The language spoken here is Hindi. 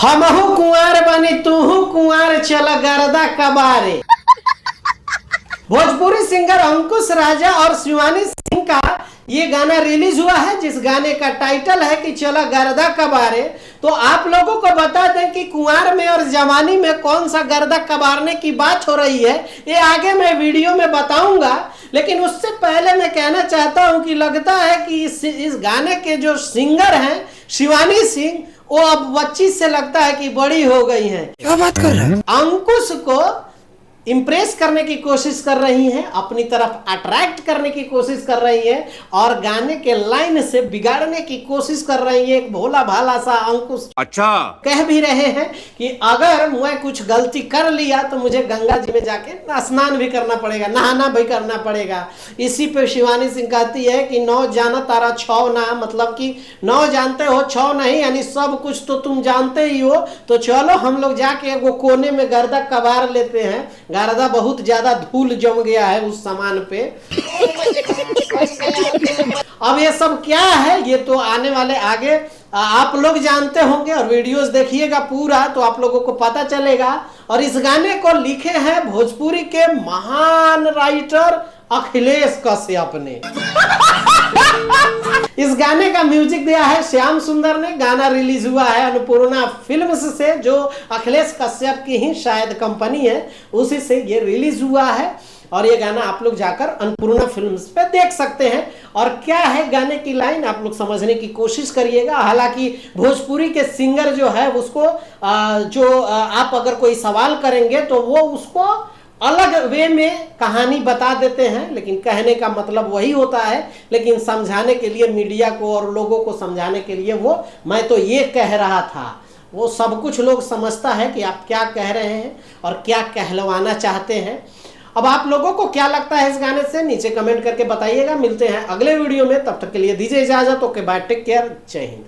हमहू कुंवार बनी तूहू कुंवार चल गर्दा कबारे। भोजपुरी सिंगर अंकुश राजा और शिवानी सिंह का ये गाना रिलीज हुआ है, जिस गाने का टाइटल है कि चला गर्दा कबारे। तो आप लोगों को बता दें कि कुंवार में और जवानी में कौन सा गर्दा कबारने की बात हो रही है, ये आगे मैं वीडियो में बताऊंगा। लेकिन उससे पहले मैं कहना चाहता हूं कि लगता है कि इस गाने के जो सिंगर हैं शिवानी सिंह, वो अब 25 से लगता है कि बड़ी हो गई हैं। क्या बात कर रहे हैं? अंकुश को इम्प्रेस करने की कोशिश कर रही हैं, अपनी तरफ अट्रैक्ट करने की कोशिश कर रही हैं और गाने के लाइन से बिगाड़ने की कोशिश कर रही है। एक भोला भाला सा अंकुश अच्छा कह भी रहे हैं कि अगर मैं कुछ गलती कर लिया तो मुझे गंगा जी में जाके स्नान भी करना पड़ेगा, नहाना भी करना पड़ेगा। इसी पे शिवानी सिंह कहती है कि नौ जाना तारा छौ ना, मतलब कि नौ जानते हो छौ नहीं, यानी सब कुछ तो तुम जानते ही हो। तो चलो हम लोग जाके वो कोने में गर्दा कबार लेते हैं। गर्दा बहुत ज्यादा धूल जम गया है उस सामान पे। अब ये सब क्या है, ये तो आने वाले आगे आप लोग जानते होंगे और वीडियोस देखिएगा पूरा तो आप लोगों को पता चलेगा। और इस गाने को लिखे हैं भोजपुरी के महान राइटर अखिलेश कश्यप ने। इस गाने का म्यूजिक दिया है श्याम सुंदर ने। गाना रिलीज हुआ है अन्नपूर्णा फिल्म्स से, जो अखिलेश कश्यप की ही शायद कंपनी है, उसी से ये रिलीज हुआ है। और ये गाना आप लोग जाकर अन्नपूर्णा फिल्म्स पे देख सकते हैं। और क्या है गाने की लाइन, आप लोग समझने की कोशिश करिएगा। हालांकि भोजपुरी के सिंगर जो है उसको आप अगर कोई सवाल करेंगे तो वो उसको अलग वे में कहानी बता देते हैं, लेकिन कहने का मतलब वही होता है। लेकिन समझाने के लिए मीडिया को और लोगों को समझाने के लिए वो मैं तो ये कह रहा था, वो सब कुछ लोग समझता है कि आप क्या कह रहे हैं और क्या कहलवाना चाहते हैं। अब आप लोगों को क्या लगता है इस गाने से, नीचे कमेंट करके बताइएगा। मिलते हैं अगले वीडियो में, तब तक के लिए दीजिए इजाजत। ओके बाय, टेक केयर, जय हिंद।